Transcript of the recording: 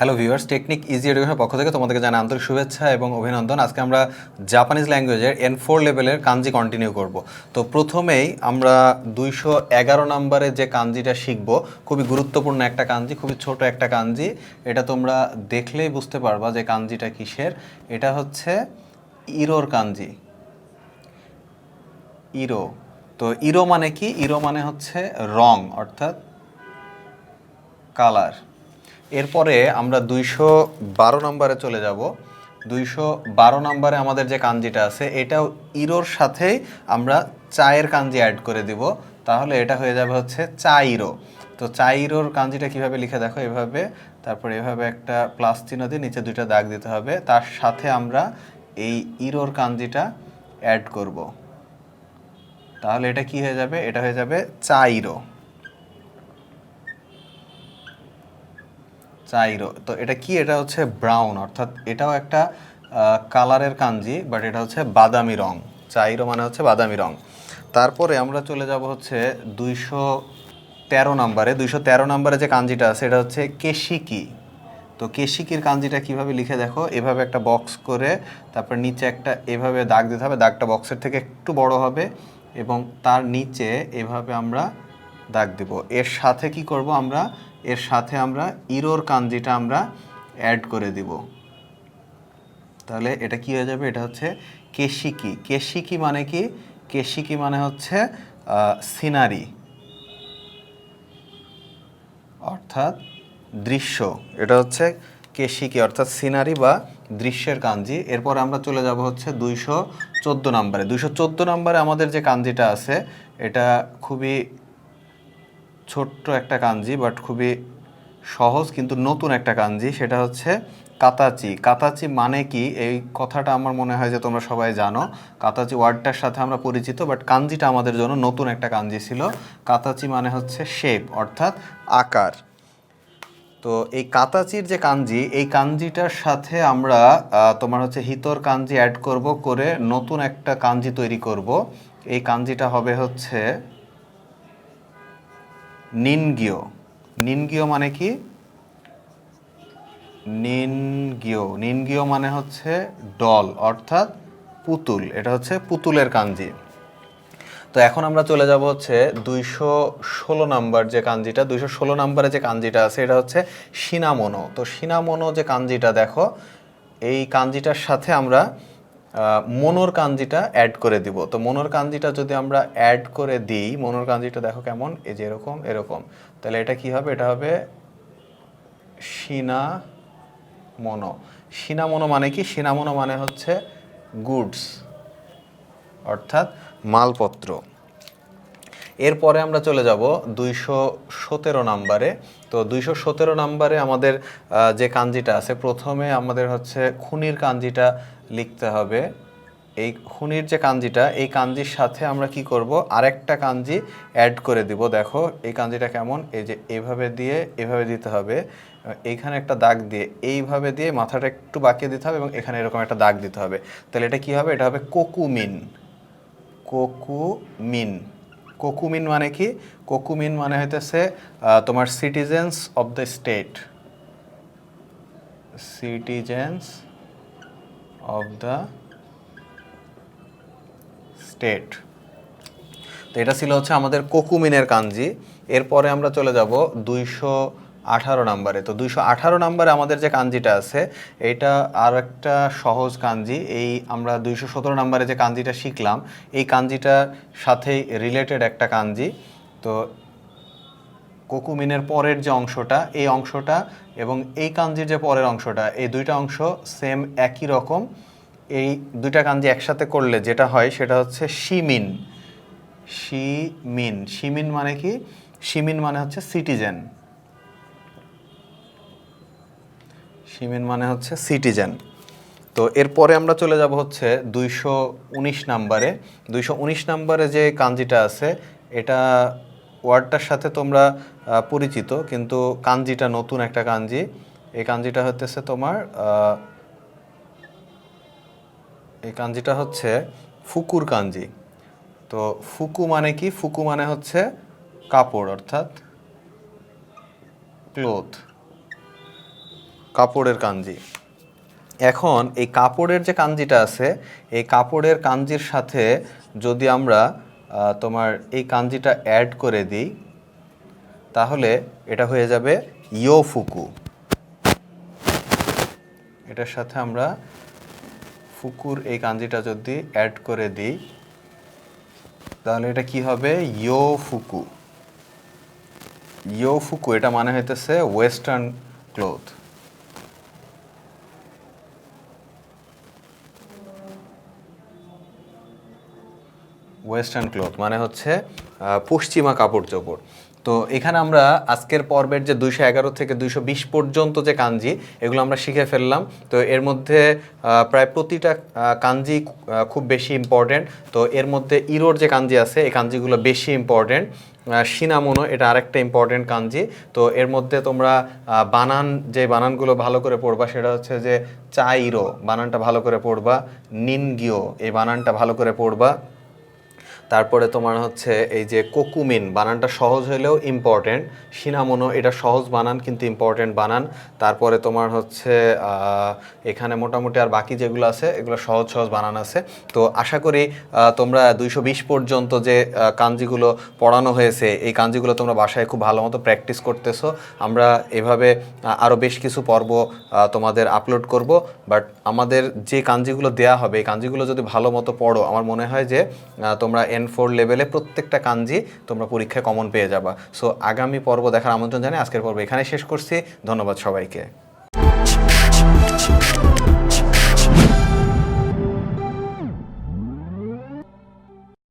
Hello viewers, technique easy এডুকেশনের পক্ষ থেকে তোমাদেরকে জানাই আন্তরিক শুভেচ্ছা এবং অভিনন্দন। আজকে আমরা জাপানিজ ল্যাঙ্গুয়েজের N4 লেভেলের কাঞ্জি কন্টিনিউ করব। তো প্রথমেই আমরা 211 নম্বরে যে কাঞ্জিটা শিখব, খুবই গুরুত্বপূর্ণ একটা কাঞ্জি, খুবই ছোট একটা কাঞ্জি। এটা তোমরা দেখলেই বুঝতে পারবা যে কাঞ্জিটা কিসের। এটা হচ্ছে ইরোর কাঞ্জি। ইরো। তো ইরো মানে কি? ইরো মানে হচ্ছে রং, অর্থাৎ কালার। এরপরে আমরা 212 নম্বরে চলে যাব। 212 নম্বরে আমাদের যে কাঞ্জিটা আছে, এটাও ইরোর সাথেই আমরা চায়ের কাঞ্জি অ্যাড করে দিব, তাহলে এটা হয়ে যাবে হচ্ছে চাইরো। তো চাইরোর কাঞ্জিটা কিভাবে লিখে দেখো, এভাবে, তারপরে এভাবে একটা প্লাস চিহ্ন দিয়ে নিচে দুইটা দাগ দিতে হবে, তার সাথে আমরা এই ইরোর কাঞ্জিটা অ্যাড করব, তাহলে এটা কি হয়ে যাবে? এটা হয়ে যাবে চাইরো। চাইরো। তো এটা কি? এটা হচ্ছে ব্রাউন, অর্থাৎ এটাও একটা কালারের কাঞ্জি, বাট এটা হচ্ছে বাদামি রং। চাইরো মানে হচ্ছে বাদামি রং। তারপরে আমরা চলে যাব হচ্ছে 213 নম্বরে। 213 নম্বরে যে কাঞ্জিটা আছে এটা হচ্ছে কেশিকি। তো কেশিকির কাঞ্জিটা কিভাবে লিখে দেখো, এভাবে একটা বক্স করে তারপর নিচে একটা এভাবে দাগ দিতে হবে, দাগটা বক্সের থেকে একটু বড় হবে এবং তার নিচে এভাবে আমরা দাগ দিব। এর সাথে কি করব আমরা? এর সাথে আমরা ইরোর কাঞ্জিটা আমরা অ্যাড করে দিব, তাহলে এটা কি হয়ে যাবে? এটা হচ্ছে কেশিকি। কেশিকি মানে কি? কেশিকি মানে হচ্ছে সিনারি, অর্থাৎ দৃশ্য। এটা হচ্ছে কেশিকি, অর্থাৎ সিনারি বা দৃশ্যের কাঞ্জি। এরপর আমরা চলে যাব হচ্ছে 214 নম্বরে। 214 নম্বরে আমাদের যে কাঞ্জিটা আছে এটা খুবই ছোট্ট একটা কাঞ্জি, বাট খুবই সহজ কিন্তু নতুন একটা কাঞ্জি। সেটা হচ্ছে কাতাচি। কাতাচি মানে কি? এই কথাটা আমার মনে হয় যে তোমরা সবাই জানো। কাতাচি ওয়ার্ডটার সাথে আমরা পরিচিত, বাট কাঞ্জিটা আমাদের জন্য নতুন একটা কাঞ্জি ছিল। কাতাচি মানে হচ্ছে শেপ, অর্থাৎ আকার। তো এই কাতাচির যে কাঞ্জি, এই কাঞ্জিটার সাথে আমরা তোমার হচ্ছে হিতর কাঞ্জি অ্যাড করব, করে নতুন একটা কাঞ্জি তৈরি করব। এই কাঞ্জিটা হবে হচ্ছে নিনগিও। নিনগিও মানে কি? নিনগিও। নিনগিও মানে হচ্ছে ডল, অর্থাৎ পুতুল। এটা হচ্ছে পুতুলের কাঞ্জি। তো এখন আমরা চলে যাব হচ্ছে 216 নাম্বার যে কাঞ্জিটা। 216 নাম্বারে যে কাঞ্জিটা আছে এটা হচ্ছে সিনামোনো। তো সিনামোনো যে কাঞ্জিটা দেখো, এই কাঞ্জিটার সাথে আমরা মনোর কাঞ্জিটা অ্যাড করে দিব। তো মনোর কাঞ্জিটা যদি আমরা অ্যাড করে দিই, মনোর কাঞ্জিটা দেখো কেমন, এই যে এরকম এরকম, তাহলে এটা কি হবে? এটা হবে সিনামোনো। সিনামোনো মানে কি? সিনামোনো মানে হচ্ছে গুডস, অর্থাৎ মালপত্র। এরপরে আমরা চলে যাব 217 নাম্বারে। তো 217 নাম্বারে আমাদের যে কাঞ্জিটা আছে, প্রথমে আমাদের হচ্ছে খুনির কাঞ্জিটা লিখতে হবে। এই খুনির যে কাঞ্জিটা, এই কাঞ্জির সাথে আমরা কি করব? আরেকটা কাঞ্জি অ্যাড করে দিব। দেখো এই কাঞ্জিটা কেমন, এই যে এভাবে দিয়ে এভাবে দিতে হবে, এইখানে একটা দাগ দিয়ে এইভাবে দিয়ে মাথাটা একটু বাঁকিয়ে দিতে হবে এবং এখানে এরকম একটা দাগ দিতে হবে। তাহলে এটা কি হবে? এটা হবে কোকুমিন। কোকুমিন। কোকুমিন মানে কি? কোকুমিন মানে হইতেছে তোমার citizens of the state. Citizens of the state. তো এটা ছিল হচ্ছে আমাদের কোকুমিনের কাঞ্জি। এরপরে আমরা চলে যাব 218 নাম্বারে। তো 218 নাম্বারে আমাদের যে কাঞ্জিটা আছে এটা আর একটা সহজ কাঞ্জি। এই আমরা 217 নাম্বারে যে কাঞ্জিটা শিখলাম, এই কাঞ্জিটার সাথেই রিলেটেড একটা কাঞ্জি। তো কোকুমিনের পরের যে অংশটা, এই অংশটা এবং এই কাঞ্জির যে পরের অংশটা, এই দুইটা অংশ সেম একই রকম। এই দুইটা কাঞ্জি একসাথে করলে যেটা হয় সেটা হচ্ছে শিমিন। শিমিন। শিমিন মানে কি? শিমিন মানে হচ্ছে সিটিজেন। শিমিন মানে হচ্ছে সিটিজেন। তো এরপরে আমরা চলে যাব হচ্ছে 219 নাম্বারে। 219 নাম্বারে যে কাঞ্জিটা আছে এটা ওয়ার্ডটার সাথে তোমরা পরিচিত, কিন্তু কাঞ্জিটা নতুন একটা কাঞ্জি। এই কাঞ্জিটা হচ্ছে তোমার এই কাঞ্জিটা হচ্ছে ফুকুর কাঞ্জি। তো ফুকু মানে কি? ফুকু মানে হচ্ছে কাপড়, অর্থাৎ ক্লোথ। কাপড়ের কাঞ্জি। এখন এই কাপড়ের যে কাঞ্জিটা আছে, এই কাপড়ের কাঞ্জির সাথে যদি আমরা তোমার এই কাঞ্জিটা অ্যাড করে দিই, তাহলে এটা হয়ে যাবে ইয়োফুকু। এটার সাথে আমরা ফুকুর এই কাঞ্জিটা যদি অ্যাড করে দিই, তাহলে এটা কি হবে? ইয়োফুকু। ইয়োফুকু এটা মানে হইতেছে ওয়েস্টার্ন ক্লোথ। ওয়েস্টার্ন ক্লথ মানে হচ্ছে পশ্চিমা কাপড় চোপড়। তো এখানে আমরা আজকের পর্বের যে 211 থেকে 220 পর্যন্ত যে কাঞ্জি, এগুলো আমরা শিখে ফেললাম। তো এর মধ্যে প্রায় প্রতিটা কাঞ্জি খুব বেশি ইম্পর্টেন্ট। তো এর মধ্যে ইরোর যে কাঞ্জি আছে, এই কাঞ্জিগুলো বেশি ইম্পর্টেন্ট। শিনামোনো এটা আরেকটা ইম্পর্টেন্ট কাঞ্জি। তো এর মধ্যে তোমরা যে বানানগুলো ভালো করে পড়বা সেটা হচ্ছে যে চাইরো বানানটা ভালো করে পড়বা, নিনগিও এই বানানটা ভালো করে পড়বা। তারপরে তোমার হচ্ছে এই যে কোকুমিন বানানটা সহজ হলেও ইম্পর্টেন্ট, শিনামোনো এটা সহজ বানান কিন্তু ইম্পর্টেন্ট বানান। তারপরে তোমার হচ্ছে এখানে মোটামুটি আর বাকি যেগুলো আছে এগুলো সহজ সহজ বানান আছে। তো আশা করি তোমরা 220 পর্যন্ত যে কাঞ্জিগুলো পড়ানো হয়েছে এই কাঞ্জিগুলো তোমরা বাসায় খুব ভালো মতো প্র্যাকটিস করতেছো। আমরা এভাবে আরও বেশ কিছু পর্ব তোমাদের আপলোড করব। বাট আমাদের যে কাঞ্জিগুলো দেয়া হবে এই কাঞ্জিগুলো যদি ভালো মতো পড়ো, আমার মনে হয় যে তোমরা N4 লেভেলে প্রত্যেকটা কাঞ্জি তোমরা পরীক্ষায় কমন পেয়ে যাবা। সো আগামী পর্ব দেখার আমন্ত্রণ জানিয়ে আজকের পর্ব এখানে শেষ করছি। ধন্যবাদ সবাইকে।